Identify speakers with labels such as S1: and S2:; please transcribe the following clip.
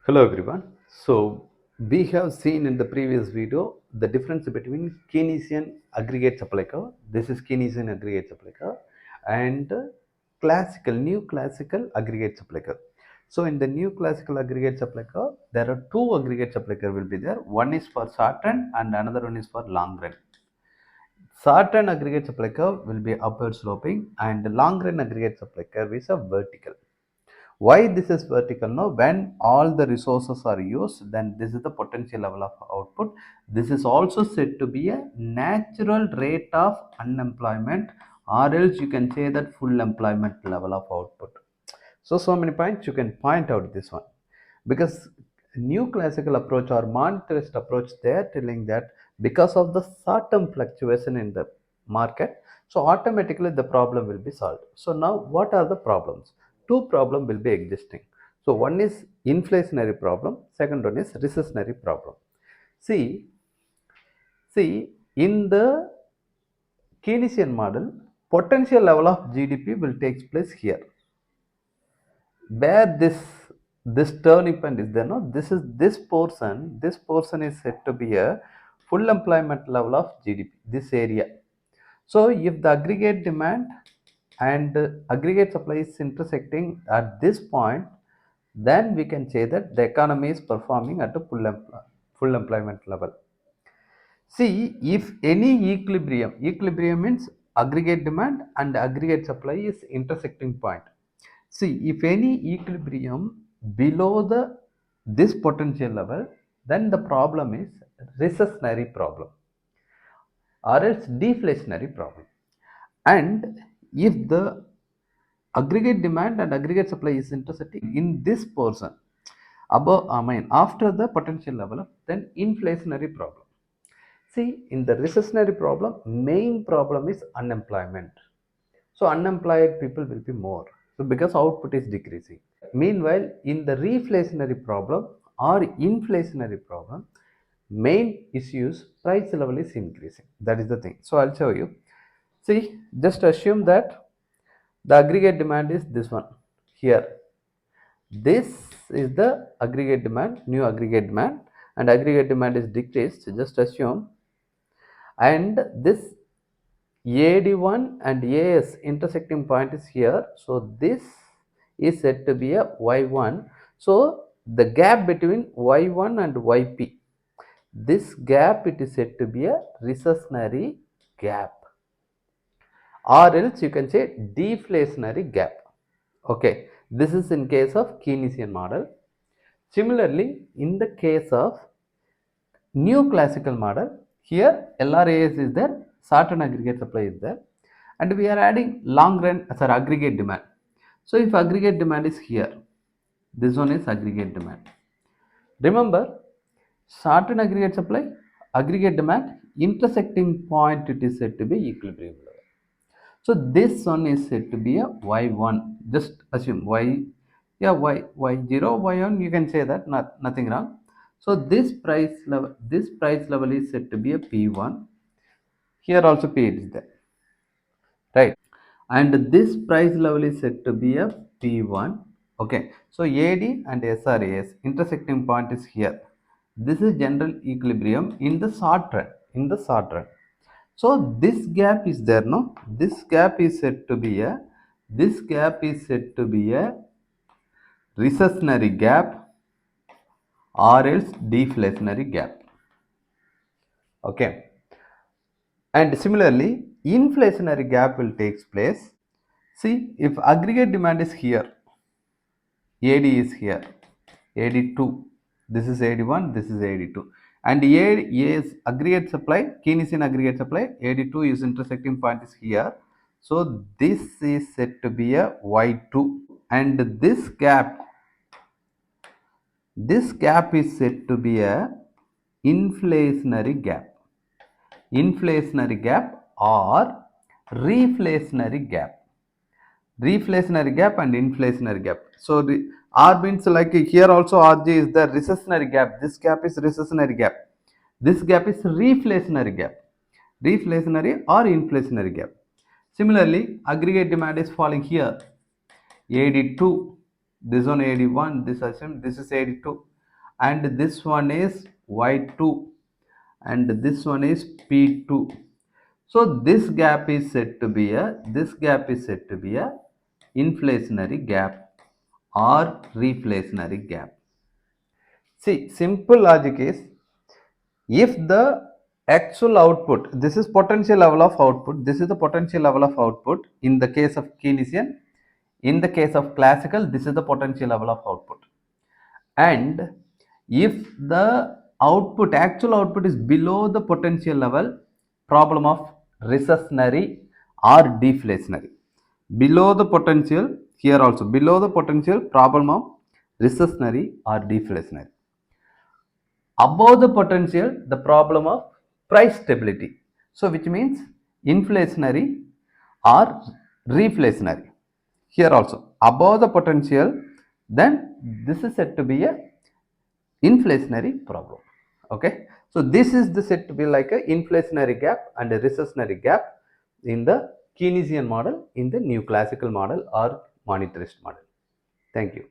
S1: Hello everyone. So we have seen in the previous video the difference between Keynesian aggregate supply curve. This is Keynesian aggregate supply curve and new classical aggregate supply curve. So in the new classical aggregate supply curve, there are two aggregate supply curve will be there. One is for short run and another one is for long run. Short run aggregate supply curve will be upward sloping and the long run aggregate supply curve is a vertical. Why this is vertical? Now, when all the resources are used, then this is the potential level of output. This is also said to be a natural rate of unemployment, or else you can say that full employment level of output. So many points you can point out this one, because new classical approach or monetarist approach, they are telling that because of the short-term fluctuation in the market, so automatically the problem will be solved. So now what are the problems? Two problems will be existing. So one is inflationary problem, second one is recessionary problem. See, in the Keynesian model, potential level of GDP will take place here, where this turning point is there. No, this portion is said to be a full employment level of GDP, this area. So if the aggregate demand and aggregate supply is intersecting at this point, then we can say that the economy is performing at a full employment level. See, if any equilibrium means aggregate demand and aggregate supply is intersecting point. See, if any equilibrium below this potential level, then the problem is recessionary problem or else deflationary problem. And if the aggregate demand and aggregate supply is intersecting in this portion after the potential level, then inflationary problem. See, in the recessionary problem, main problem is unemployment. So unemployed people will be more. So because output is decreasing. Meanwhile, in the reflationary problem or inflationary problem, main issues price level is increasing. That is the thing. So I'll show you. See, just assume that the aggregate demand is this one here. This is the aggregate demand, new aggregate demand, and aggregate demand is decreased. Just assume, and this AD1 and AS intersecting point is here. So this is said to be a Y1. So the gap between Y1 and YP, this gap it is said to be a recessionary gap, or else you can say deflationary gap. Okay, this is in case of Keynesian model. Similarly, in the case of new classical model, here LRAS is there, short run aggregate supply is there, and we are adding long run aggregate demand. So if aggregate demand is here, this one is aggregate demand. Remember, short run aggregate supply, aggregate demand, intersecting point it is said to be equilibrium level. So this one is said to be a Y1. Just assume Y, yeah, Y0, Y1, you can say that, nothing wrong. So this price level is said to be a P1. Here also P is there, right? And this price level is said to be a P1. Okay, so AD and SRAS intersecting point is here. This is general equilibrium in the short run. So this gap is there, no? This gap is said to be a recessionary gap or else deflationary gap. Okay. And similarly, inflationary gap will take place. See, if aggregate demand is here, AD is here, AD2, this is AD1, this is AD2. And A is aggregate supply, Keynesian aggregate supply, AD2 is intersecting point is here. So this is said to be a Y2, and this gap is said to be a inflationary gap or reflationary gap. Reflationary gap and inflationary gap. So the R means like here also RG is the recessionary gap. This gap is recessionary gap. This gap is reflationary gap. Reflationary or inflationary gap. Similarly, aggregate demand is falling here. AD2, this one AD1, this is AD2. and this one is Y2, and this one is P2. So this gap is said to be a inflationary gap or reflationary gap. See, simple logic is, if the actual output, this is potential level of output, this is the potential level of output in the case of Keynesian, in the case of classical, this is the potential level of output. And if the actual output is below the potential level, problem of recessionary or deflationary. Below the potential, here also below the potential, problem of recessionary or deflationary. Above the potential, the problem of price stability. So which means inflationary or reflationary. Here also above the potential, then this is said to be a inflationary problem. Okay, so this is the said to be like a inflationary gap and a recessionary gap in the Keynesian model, in the new classical model or monetarist model. Thank you.